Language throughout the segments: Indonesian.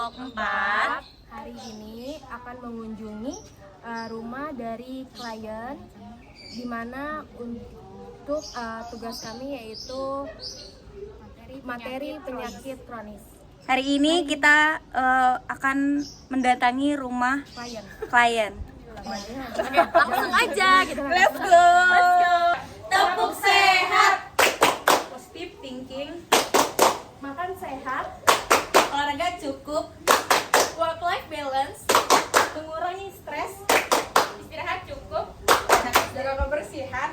kelompok 4 hari ini akan mengunjungi rumah dari klien, di mana untuk tugas kami yaitu materi penyakit kronis. Hari ini kita akan mendatangi rumah klien. Oke, langsung aja gitu. Let's go. Tepuk sehat. Positive thinking. Makan sehat, Olahraga cukup. Work life balance. mengurangi stres, Istirahat cukup. jaga kebersihan.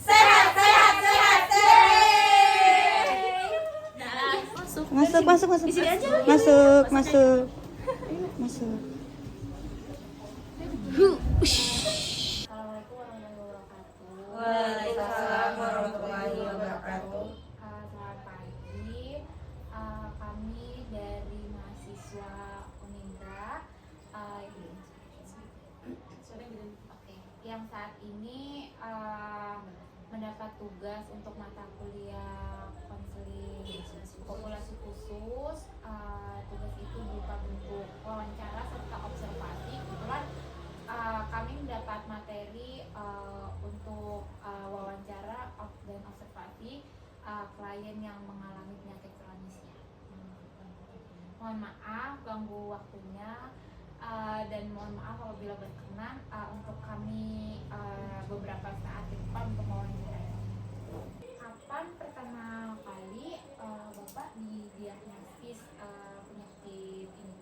Sehat. Masuk. Di sini aja. Masuk. Waalaikumsalam warahmatullahi wabarakatuh. Selamat pagi, kami dari mahasiswa Unindra yang saat ini mendapat tugas untuk mata kuliah konseling populasi khusus. Tugas itu berupa bentuk wawancara serta observasi. Kebetulan kami mendapat materi untuk wawancara dan observasi klien yang mengalami penyakit kronisnya. Mohon maaf ganggu waktunya, dan mohon maaf apabila berkenan untuk kami beberapa saat ke depan untuk wawancara. Kapan pertama kali Bapak didiagnosis penyakit ini?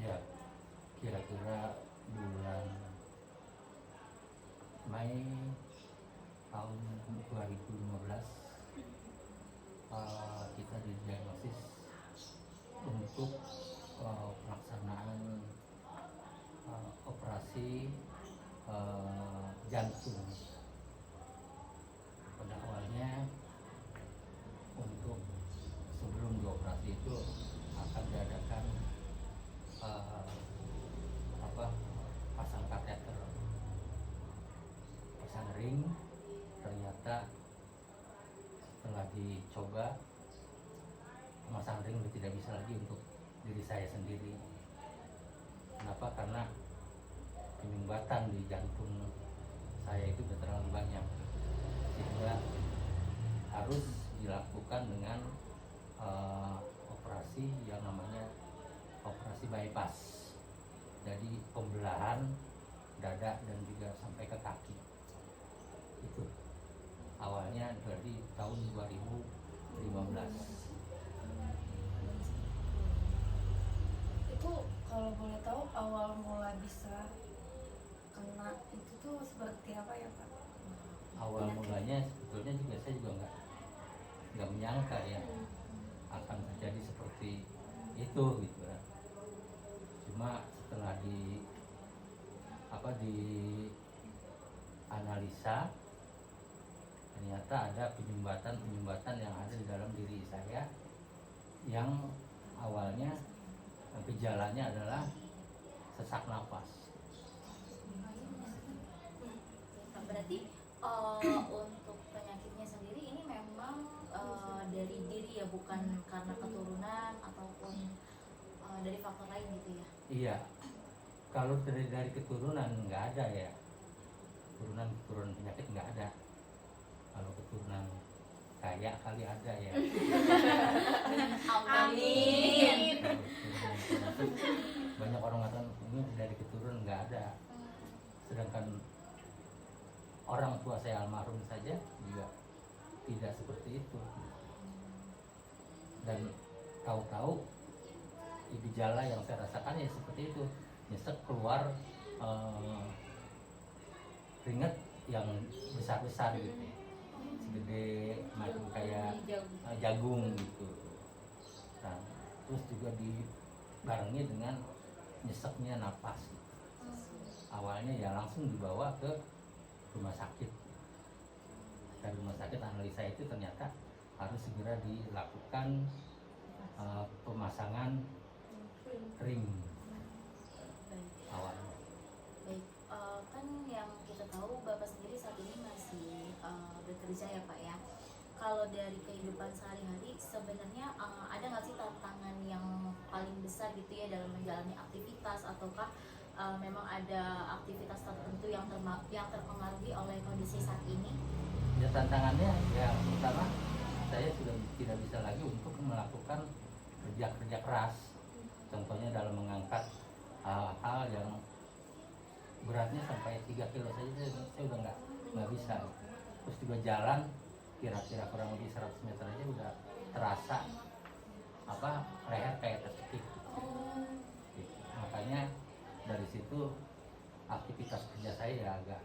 Ya, kira-kira bulan Mei tahun 2015 kita didiagnosis untuk pelaksanaan operasi jantung. Pada awalnya untuk sebelum dioperasi itu akan diadakan pasang kateter, pasang ring. Ternyata setelah dicoba memasang ring udah tidak bisa lagi untuk diri saya sendiri. Kenapa? Karena penyumbatan di jantung saya itu sudah terlalu banyak, sehingga harus dilakukan dengan operasi yang namanya operasi bypass. Jadi pembelahan dada dan juga sampai ke kaki. Itu awalnya dari tahun 2015. Itu kalau boleh tahu awal mula bisa kena itu tuh seperti apa ya Pak? Awal mulanya sebetulnya juga saya juga nggak menyangka ya akan terjadi seperti itu gitu ya. Cuma setelah di analisa, ternyata ada penyumbatan yang ada di dalam diri saya yang awalnya gejalanya adalah sesak napas. Berarti untuk penyakitnya sendiri ini memang dari diri ya, bukan karena keturunan ataupun dari faktor lain gitu ya? Iya, kalau dari keturunan nggak ada ya, keturunan penyakit nggak ada. Kalau keturunan kaya kali ada ya. Amin. Banyak orang mengatakan ini dari keturunan, nggak ada. Sedangkan orang tua saya almarhum saja juga tidak seperti itu. Dan tahu-tahu gejala yang saya rasakan ya seperti itu, nyesek keluar keringat yang besar-besar gitu, segede macam kayak jagung gitu. Nah, terus juga dibarengi dengan nyeseknya napas. Awalnya ya langsung dibawa ke rumah sakit. Dan rumah sakit analisa itu ternyata harus segera dilakukan pemasangan ring awalnya. Baik, kan yang kita tahu Bapak sendiri saat ini masih bekerja ya Pak ya. Kalau dari kehidupan sehari-hari sebenarnya ada nggak sih tantangan gitu ya dalam menjalani aktivitas, ataukah memang ada aktivitas tertentu yang terpengaruhi oleh kondisi saat ini? Ya tantangannya yang pertama, saya sudah tidak bisa lagi untuk melakukan kerja keras. Contohnya dalam mengangkat hal-hal yang beratnya sampai 3 kilo saja saya udah nggak bisa. Terus juga jalan kira-kira kurang lebih 100 meter aja udah terasa leher kayak terkekik. Gitu. Makanya dari situ aktivitas kerja saya ya agak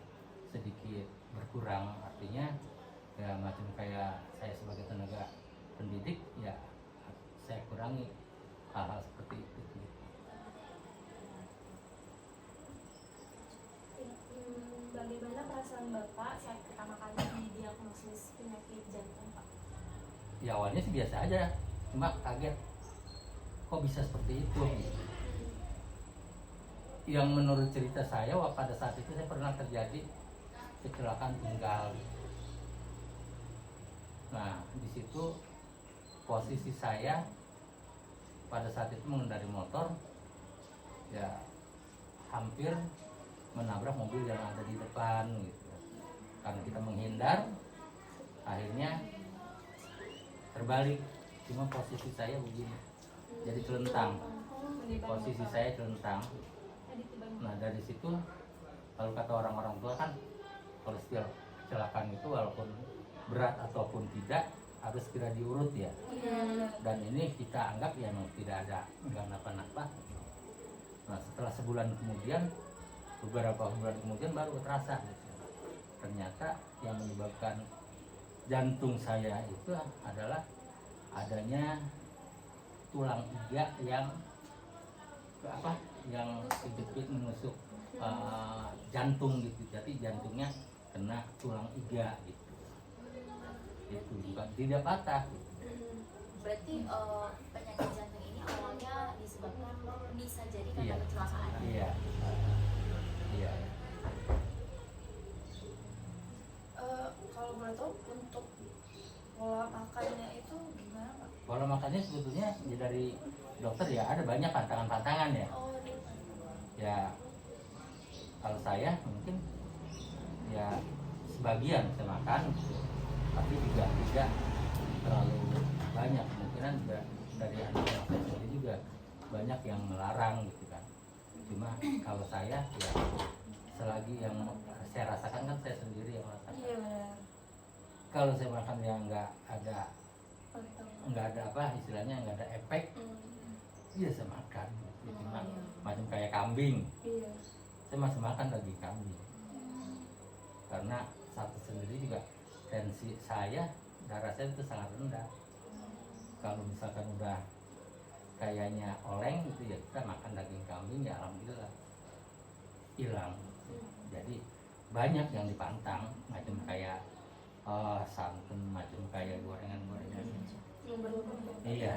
sedikit berkurang. Artinya ya macam kayak saya sebagai tenaga pendidik ya saya kurangi hal-hal seperti itu. Bagaimana perasaan Bapak saat pertama kali didiagnosis penyakit jantung, Pak? Ya awalnya sih biasa aja, cuma kaget kok bisa seperti itu. Yang menurut cerita saya pada saat itu saya pernah terjadi kecelakaan tunggal. Nah di situ posisi saya pada saat itu mengendarai motor ya hampir menabrak mobil yang ada di depan gitu. Karena kita menghindar akhirnya terbalik, cuma posisi saya begini jadi telentang, posisi saya telentang. Nah dari situ kalau kata orang-orang tua kan kalau setiap kecelakaan itu walaupun berat ataupun tidak harus segera diurut ya. Dan ini kita anggap ya memang tidak ada napa-napa. Nah setelah sebulan kemudian, beberapa bulan kemudian baru terasa gitu. Ternyata yang menyebabkan jantung saya itu adalah adanya tulang iga yang sedikit menusuk jantung gitu. Jadi jantungnya kena tulang iga gitu. Itu bukan tidak patah. Berarti penyakit jantung ini awalnya disebabkan bisa jadi karena Iya. kecelakaan. Iya. Iya. Kalau boleh tahu untuk pola makannya itu gimana, Pak? Pola makannya sebetulnya ya dari dokter ya ada banyak pantangan-pantangan ya. Oh, Ya kalau saya mungkin ya sebagian saya makan gitu. Tapi juga tidak terlalu banyak. Kemungkinan juga dari anak-anak saya sendiri juga banyak yang melarang gitu kan. Cuma kalau saya ya selagi yang saya rasakan kan saya sendiri yang merasakan. iya benar. Kalau saya makan yang nggak ada Pantang. istilahnya nggak ada efek, iya saya makan. Cuma iya. macam kayak kambing, Iya. saya masih makan daging kambing. Karena satu sendiri juga tensi saya, darah saya itu sangat rendah. Kalau misalkan udah kayaknya oleng gitu ya kita makan daging kambing ya alhamdulillah hilang. Jadi banyak yang dipantang macam kayak santan, macam kayak gorengan-gorengan. Yang berlebihan. Iya.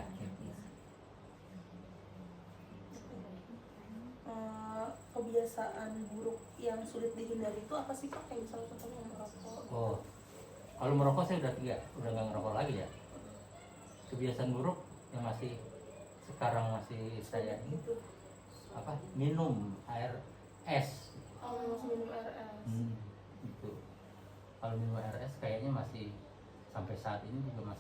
Kebiasaan buruk yang sulit dihindari itu apa sih, Pak? Kayak misalnya contohnya merokok. Oh, kalau merokok saya udah nggak ngerokok lagi ya. Kebiasaan buruk yang sekarang masih saya ini Gitu. minum air es. Oh, masih minum RS. Gitu. Kalau minum air es kayaknya masih sampai saat ini juga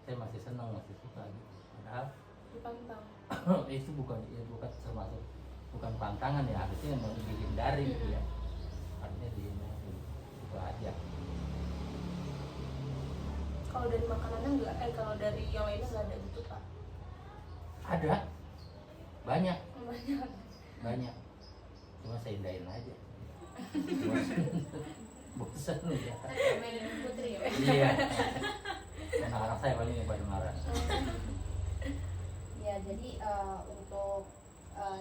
saya masih senang, masih suka gitu. Padahal Dipantang. itu bukan termasuk bukan pantangan ya, harusnya memang dihindari gitu ya. Artinya dihindari itu aja. Kalau dari makanannya enggak, kalau dari yang lainnya enggak ada gitu, Pak? Ada banyak Banyak. cuma saya hindarin aja. Bosan ya. Medan Putri ya. Iya. Anak-anak saya paling yang pada marah. Ya, jadi untuk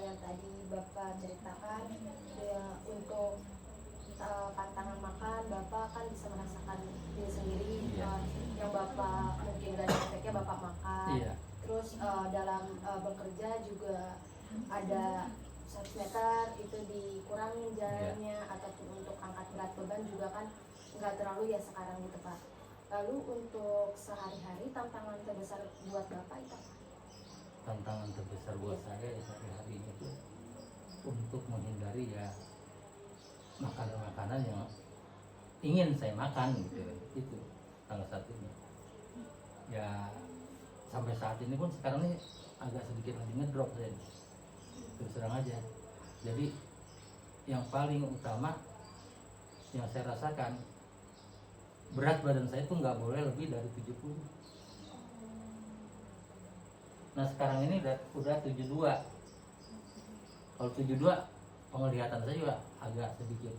yang tadi Bapak ceritakan ya, untuk pantangan makan Bapak kan bisa merasakan diri sendiri. Iya. Yang Bapak mungkin gak ada efeknya Bapak makan. Iya. Terus dalam bekerja juga ada 100 meter itu dikurangin jalannya, ataupun untuk angkat berat beban juga kan nggak terlalu ya sekarang gitu Pak. Lalu untuk sehari-hari tantangan terbesar buat Bapak itu apa? tantangan terbesar buat saya ya sehari-hari itu untuk menghindari ya makanan-makanan yang ingin saya makan gitu. Itu salah satunya ya. Sampai saat ini pun sekarang ini agak sedikit lagi ngedrop saya, terus terang aja. Jadi yang paling utama yang saya rasakan, berat badan saya tuh nggak boleh lebih dari 70. Nah sekarang ini udah 72. Kalau 72 penglihatan saya juga agak sedikit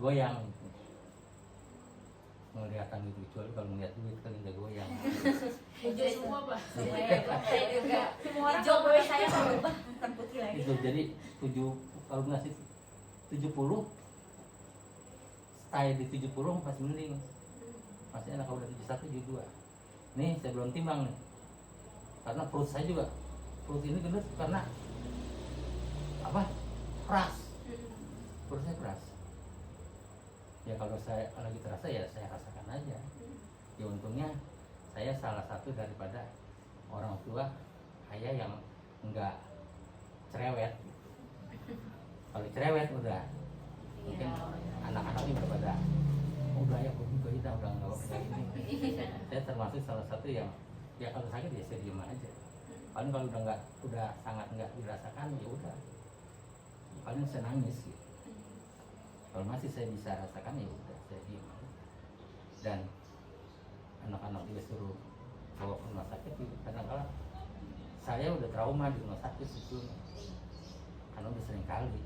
goyang gitu. Penglihatan gitu, kecuali kalau melihat duit kan udah goyang. Hijau semua Pak. Saya juga Semua orang hijau kalau saya berubah. bukan putih lagi. Itu jadi kalau ngasih 70 stay di 70 masih mending. Masih enak. Kalau udah 71 72. Nih saya belum timbang nih. Karena perut saya juga, perut ini gendut karena apa? Keras. Perut saya keras. Ya kalau saya lagi terasa ya saya rasakan aja. Ya untungnya saya salah satu daripada orang tua saya yang enggak cerewet. Kalau cerewet udah mungkin anak-anaknya udah pada udah ya kita udah nggak apa ini. Saya termasuk salah satu yang ya kalau sakit ya saya diem aja. Paling kalau udah sangat nggak dirasakan ya udah paling saya nangis gitu. Kalau masih saya bisa rasakan ya udah saya diem aja. Dan anak-anak juga suruh bawa ke rumah sakit kadang-kadang saya udah trauma di rumah sakit itu karena udah sering kali.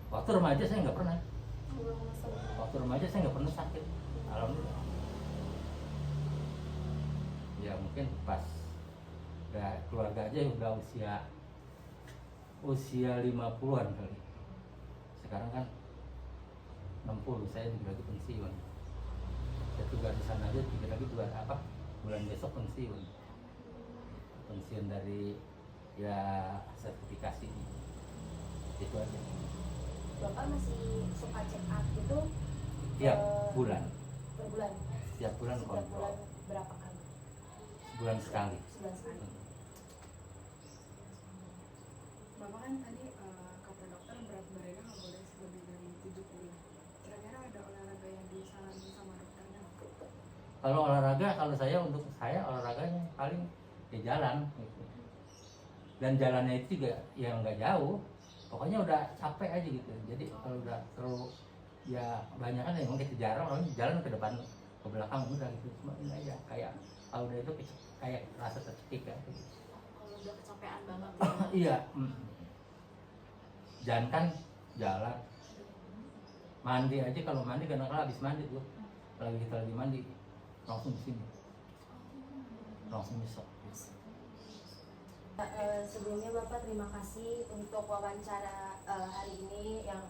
Waktu remaja saya nggak pernah. Waktu remaja saya nggak pernah sakit. Alhamdulillah. Ya mungkin pas udah keluarga aja udah usia 50-an kali. Sekarang kan 60, saya juga lagi pensiun. Saya tugas di sana aja tinggal lagi bulan besok pensiun. Pensiun dari ya sertifikasi itu aja. Bapak masih suka check up gitu? Tiap bulan. Per bulan? Setiap bulan Setiap kontrol. bulan berapa kali? Sebulan sekali. Sebulan sekali. Bapak kan tadi kata dokter berat badannya nggak boleh lebih dari 70. Kira-kira ada olahraga yang disarankan sama dokternya? Kalau olahraga, untuk saya olahraganya paling ya jalan gitu. Dan jalannya itu juga yang nggak jauh, pokoknya udah capek aja gitu. Jadi kalau udah terlalu ya banyak kan emang kita jarang orang jalan ke depan ke belakang udah gitu, cuma ini aja kayak kalau udah itu kayak rasa tercekik kan. Kalau udah kecapean banget. Iya. Jangan kan jalan, mandi aja. Kalau mandi kadang-kadang habis mandi tuh, kita lagi mandi langsung di sini, langsung nyesek. Sebelumnya Bapak terima kasih untuk wawancara hari ini yang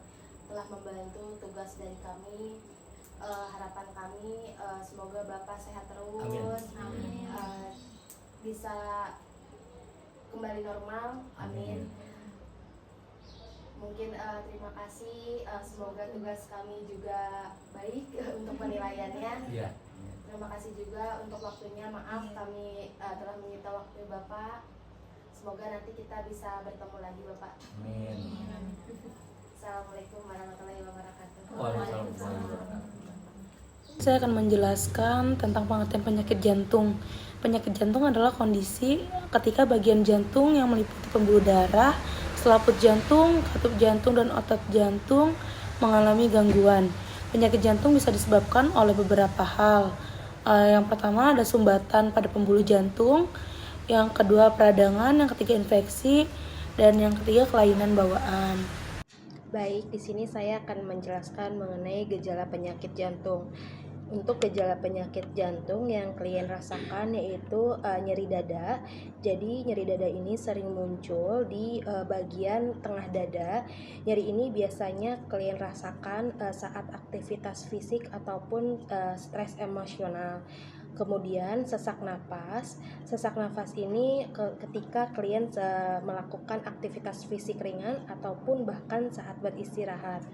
telah membantu tugas dari kami. Harapan kami semoga Bapak sehat terus. Amin. Bisa kembali normal. Amin. Mungkin terima kasih. Semoga tugas kami juga baik untuk penilaiannya. Iya. Terima kasih juga untuk waktunya. Maaf kami telah menyita waktu Bapak. Semoga nanti kita bisa bertemu lagi Bapak. Amin. Assalamualaikum warahmatullahi wabarakatuh. Waalaikumsalam. Saya akan menjelaskan tentang pengertian penyakit jantung. Penyakit jantung adalah kondisi ketika bagian jantung yang meliputi pembuluh darah, selaput jantung, katup jantung, dan otot jantung mengalami gangguan. Penyakit jantung bisa disebabkan oleh beberapa hal. Yang pertama ada sumbatan pada pembuluh jantung, yang kedua peradangan, yang ketiga infeksi, dan yang ketiga kelainan bawaan. Baik, di sini saya akan menjelaskan mengenai gejala penyakit jantung. Untuk gejala penyakit jantung yang klien rasakan yaitu nyeri dada. Jadi nyeri dada ini sering muncul di bagian tengah dada. Nyeri ini biasanya klien rasakan saat aktivitas fisik ataupun stres emosional. Kemudian sesak napas. Sesak napas ini ketika klien melakukan aktivitas fisik ringan ataupun bahkan saat beristirahat.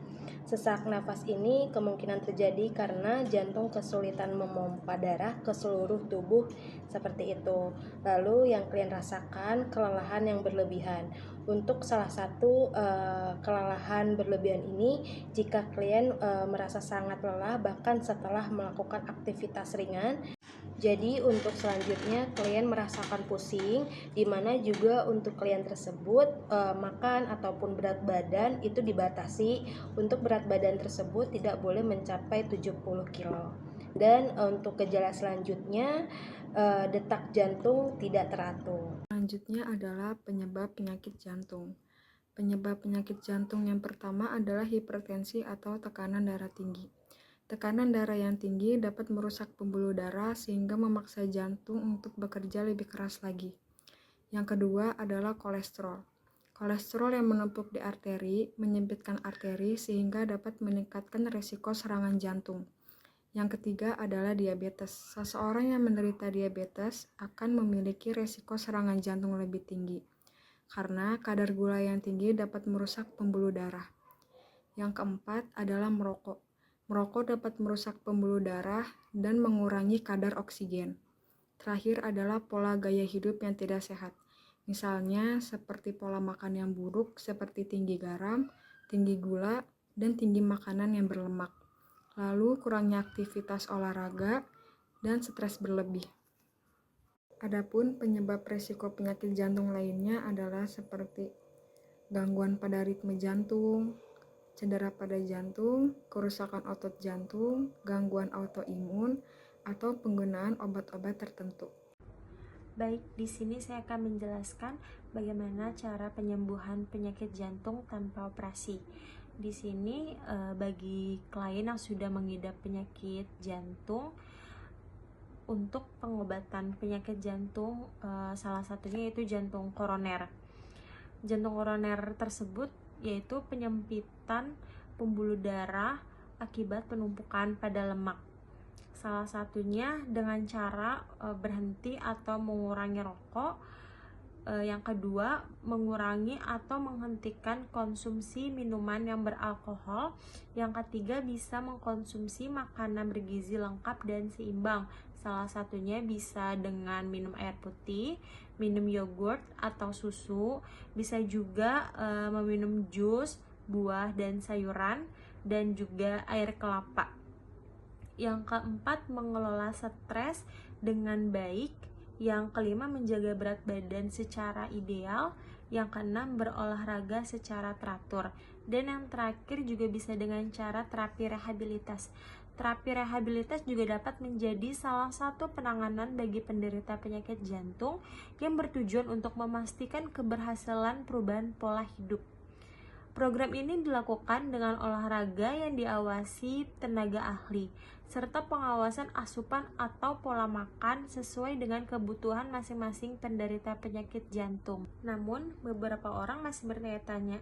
Sesak napas ini kemungkinan terjadi karena jantung kesulitan memompa darah ke seluruh tubuh seperti itu. Lalu yang klien rasakan kelelahan yang berlebihan. Untuk salah satu kelelahan berlebihan ini, jika klien merasa sangat lelah bahkan setelah melakukan aktivitas ringan. Jadi untuk selanjutnya klien merasakan pusing, di mana juga untuk klien tersebut makan ataupun berat badan itu dibatasi. Untuk berat badan tersebut tidak boleh mencapai 70 kg. Dan untuk gejala selanjutnya detak jantung tidak teratur. Selanjutnya adalah penyebab penyakit jantung. Penyebab penyakit jantung yang pertama adalah hipertensi atau tekanan darah tinggi. Tekanan darah yang tinggi dapat merusak pembuluh darah sehingga memaksa jantung untuk bekerja lebih keras lagi. Yang kedua adalah kolesterol. Kolesterol yang menumpuk di arteri menyempitkan arteri sehingga dapat meningkatkan risiko serangan jantung. Yang ketiga adalah diabetes. Seseorang yang menderita diabetes akan memiliki risiko serangan jantung lebih tinggi karena kadar gula yang tinggi dapat merusak pembuluh darah. Yang keempat adalah merokok. Merokok dapat merusak pembuluh darah dan mengurangi kadar oksigen. Terakhir adalah pola gaya hidup yang tidak sehat. Misalnya seperti pola makan yang buruk seperti tinggi garam, tinggi gula, dan tinggi makanan yang berlemak. Lalu kurangnya aktivitas olahraga dan stres berlebih. Adapun penyebab resiko penyakit jantung lainnya adalah seperti gangguan pada ritme jantung, cedera pada jantung, kerusakan otot jantung, gangguan autoimun, atau penggunaan obat-obat tertentu. Baik, di sini saya akan menjelaskan bagaimana cara penyembuhan penyakit jantung tanpa operasi. Di sini bagi klien yang sudah mengidap penyakit jantung, untuk pengobatan penyakit jantung salah satunya yaitu jantung koroner. Jantung koroner tersebut yaitu penyempitan pembuluh darah akibat penumpukan pada lemak. Salah satunya dengan cara berhenti atau mengurangi rokok. Yang kedua, mengurangi atau menghentikan konsumsi minuman yang beralkohol. Yang ketiga, bisa mengkonsumsi makanan bergizi lengkap dan seimbang. Salah satunya bisa dengan minum air putih, minum yogurt atau susu, bisa juga meminum jus, buah dan sayuran, dan juga air kelapa. Yang keempat, mengelola stres dengan baik. Yang kelima, menjaga berat badan secara ideal. Yang keenam, berolahraga secara teratur. Dan yang terakhir juga bisa dengan cara terapi rehabilitas. Terapi rehabilitas juga dapat menjadi salah satu penanganan bagi penderita penyakit jantung yang bertujuan untuk memastikan keberhasilan perubahan pola hidup. Program ini dilakukan dengan olahraga yang diawasi tenaga ahli, serta pengawasan asupan atau pola makan sesuai dengan kebutuhan masing-masing penderita penyakit jantung. Namun, beberapa orang masih bertanya-tanya,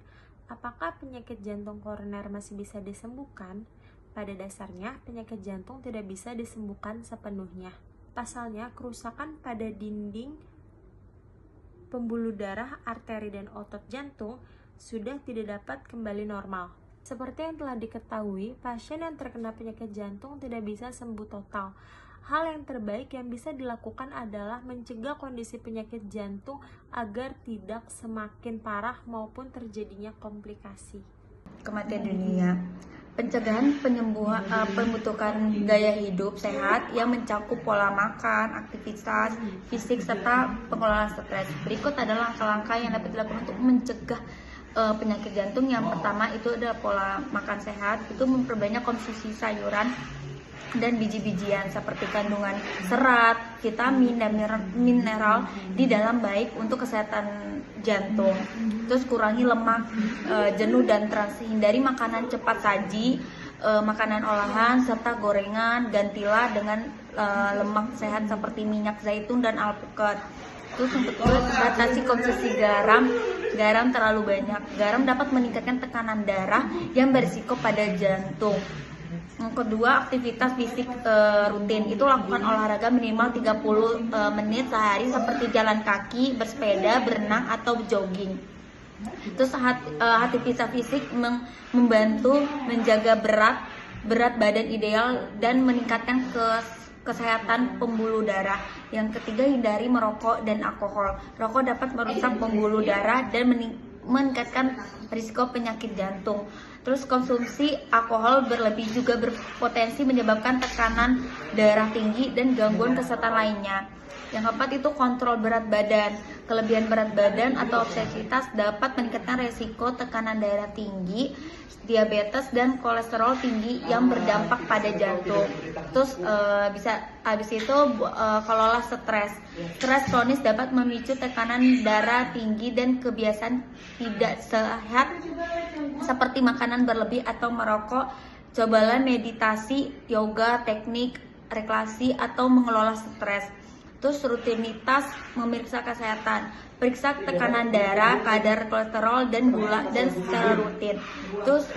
apakah penyakit jantung koroner masih bisa disembuhkan? Pada dasarnya, penyakit jantung tidak bisa disembuhkan sepenuhnya. Pasalnya, kerusakan pada dinding pembuluh darah, arteri, dan otot jantung sudah tidak dapat kembali normal. Seperti yang telah diketahui, pasien yang terkena penyakit jantung tidak bisa sembuh total. Hal yang terbaik yang bisa dilakukan adalah mencegah kondisi penyakit jantung agar tidak semakin parah maupun terjadinya komplikasi. Kematian dunia. Pencegahan penyembuhan pembentukan gaya hidup sehat yang mencakup pola makan, aktivitas fisik, serta pengelolaan stres. Berikut adalah langkah-langkah yang dapat dilakukan untuk mencegah penyakit jantung. Yang pertama itu adalah pola makan sehat, itu memperbanyak konsumsi sayuran dan biji-bijian seperti kandungan serat, vitamin, dan mineral di dalam baik untuk kesehatan jantung. Terus kurangi lemak, jenuh, dan trans. Hindari makanan cepat saji, makanan olahan, serta gorengan. Gantilah dengan lemak sehat seperti minyak zaitun dan alpukat. Terus untuk batasi konsumsi garam terlalu banyak. Garam dapat meningkatkan tekanan darah yang berisiko pada jantung. Yang kedua, aktivitas fisik rutin. Itu lakukan olahraga minimal 30 menit sehari seperti jalan kaki, bersepeda, berenang, atau jogging. Terus aktivitas fisik membantu menjaga berat badan ideal dan meningkatkan kesehatan pembuluh darah. Yang ketiga, hindari merokok dan alkohol. Rokok dapat merusak pembuluh darah dan meningkatkan risiko penyakit jantung. Terus konsumsi alkohol berlebih juga berpotensi menyebabkan tekanan darah tinggi dan gangguan kesehatan lainnya. Yang keempat itu kontrol berat badan. Kelebihan berat badan atau obesitas dapat meningkatkan resiko tekanan darah tinggi, diabetes, dan kolesterol tinggi yang berdampak pada jantung. Terus kelola stres. Stres kronis dapat memicu tekanan darah tinggi dan kebiasaan tidak sehat seperti makanan berlebih atau merokok. Cobalah meditasi, yoga, teknik relaksasi atau mengelola stres. Terus rutinitas memeriksa kesehatan, periksa tekanan darah, kadar kolesterol dan gula dan secara rutin. Terus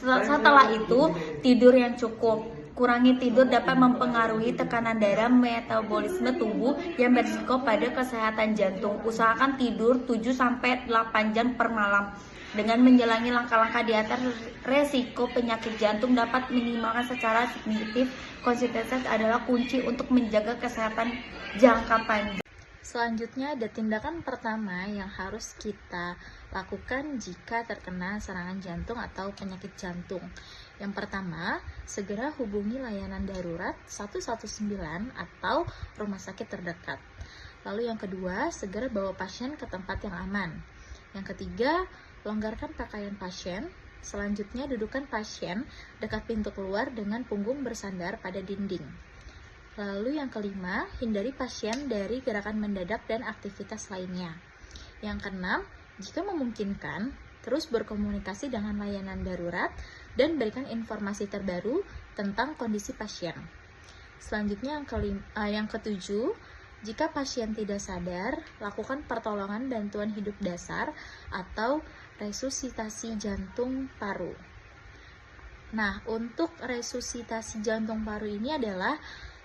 setelah itu tidur yang cukup. Kurangi tidur dapat mempengaruhi tekanan darah, metabolisme tubuh yang berisiko pada kesehatan jantung. Usahakan tidur 7-8 jam per malam. Dengan menjalani langkah-langkah di atas, resiko penyakit jantung dapat minimalkan secara signifikan. Konsistensi adalah kunci untuk menjaga kesehatan jangka panjang. Selanjutnya ada tindakan pertama yang harus kita lakukan jika terkena serangan jantung atau penyakit jantung. Yang pertama, segera hubungi layanan darurat 119 atau rumah sakit terdekat. Lalu yang kedua, segera bawa pasien ke tempat yang aman. Yang ketiga, longgarkan pakaian pasien. Selanjutnya, dudukan pasien dekat pintu keluar dengan punggung bersandar pada dinding. Lalu yang kelima, hindari pasien dari gerakan mendadak dan aktivitas lainnya. Yang keenam, jika memungkinkan, terus berkomunikasi dengan layanan darurat dan berikan informasi terbaru tentang kondisi pasien. Selanjutnya yang ketujuh, jika pasien tidak sadar, lakukan pertolongan bantuan hidup dasar atau resusitasi jantung paru. Nah, untuk resusitasi jantung paru ini adalah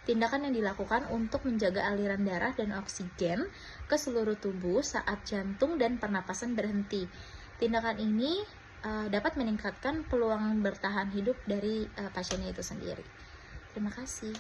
tindakan yang dilakukan untuk menjaga aliran darah dan oksigen ke seluruh tubuh saat jantung dan pernapasan berhenti. Tindakan ini dapat meningkatkan peluang bertahan hidup dari pasiennya itu sendiri. Terima kasih.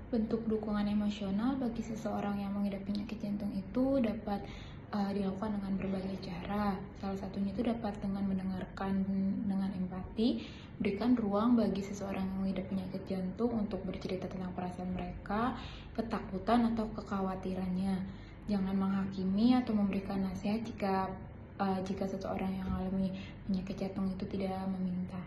Bentuk dukungan emosional bagi seseorang yang mengidap penyakit jantung itu dapat dilakukan dengan berbagai cara. Salah satunya itu dapat dengan mendengarkan dengan empati, berikan ruang bagi seseorang yang mengidap penyakit jantung untuk bercerita tentang perasaan mereka, ketakutan atau kekhawatirannya. Jangan menghakimi atau memberikan nasihat jika seseorang yang mengalami penyakit jantung itu tidak meminta.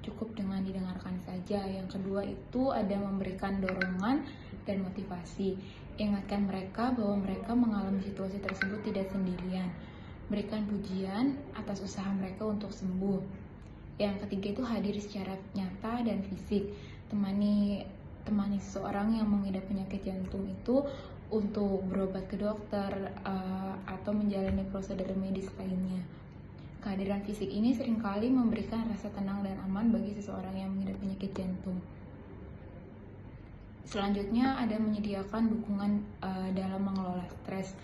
Cukup dengan didengarkan saja. Yang kedua itu ada memberikan dorongan dan motivasi. Ingatkan mereka bahwa mereka mengalami situasi tersebut tidak sendirian. Berikan pujian atas usaha mereka untuk sembuh. Yang ketiga itu hadir secara nyata dan fisik. Temani seseorang yang mengidap penyakit jantung itu untuk berobat ke dokter atau menjalani prosedur medis lainnya. Kehadiran fisik ini seringkali memberikan rasa tenang dan aman bagi seseorang yang mengidap penyakit jantung. Selanjutnya ada menyediakan dukungan dalam mengelola stres.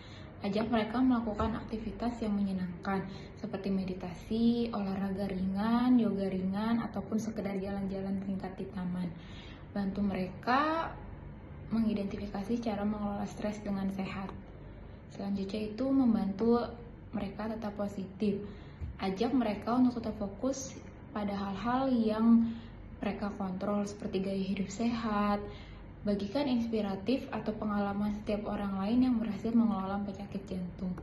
Ajak mereka melakukan aktivitas yang menyenangkan seperti meditasi, olahraga ringan, yoga ringan, ataupun sekedar jalan-jalan singkat di taman. Bantu mereka mengidentifikasi cara mengelola stres dengan sehat. Selanjutnya itu membantu mereka tetap positif. Ajak mereka untuk tetap fokus pada hal-hal yang mereka kontrol seperti gaya hidup sehat. Bagikan inspiratif atau pengalaman setiap orang lain yang berhasil mengelola penyakit jantung.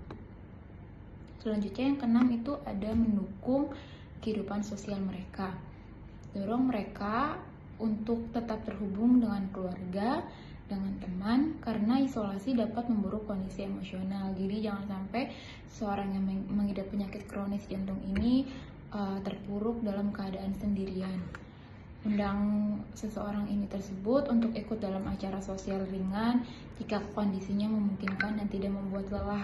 Selanjutnya yang keenam itu ada mendukung kehidupan sosial mereka. Dorong mereka untuk tetap terhubung dengan keluarga, dengan teman, karena isolasi dapat memburuk kondisi emosional. Jadi jangan sampai seorang yang mengidap penyakit kronis jantung ini terpuruk dalam keadaan sendirian. Undang seseorang ini tersebut untuk ikut dalam acara sosial ringan jika kondisinya memungkinkan dan tidak membuat lelah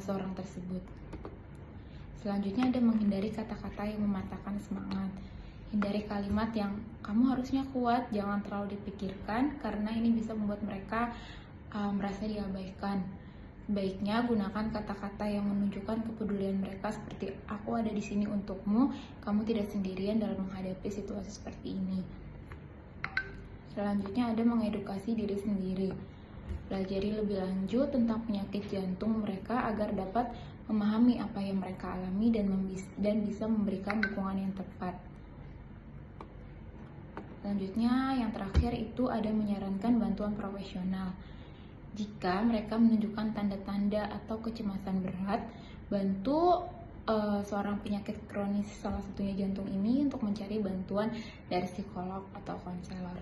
seorang tersebut. Selanjutnya ada menghindari kata-kata yang mematahkan semangat. Hindari kalimat yang kamu harusnya kuat, jangan terlalu dipikirkan karena ini bisa membuat mereka merasa diabaikan. Sebaiknya gunakan kata-kata yang menunjukkan kepedulian mereka seperti aku ada di sini untukmu, kamu tidak sendirian dalam menghadapi situasi seperti ini. Selanjutnya ada mengedukasi diri sendiri. Pelajari lebih lanjut tentang penyakit jantung mereka agar dapat memahami apa yang mereka alami dan bisa memberikan dukungan yang tepat. Selanjutnya yang terakhir itu ada menyarankan bantuan profesional. Jika mereka menunjukkan tanda-tanda atau kecemasan berat, bantu seorang penyakit kronis salah satunya jantung ini untuk mencari bantuan dari psikolog atau konselor.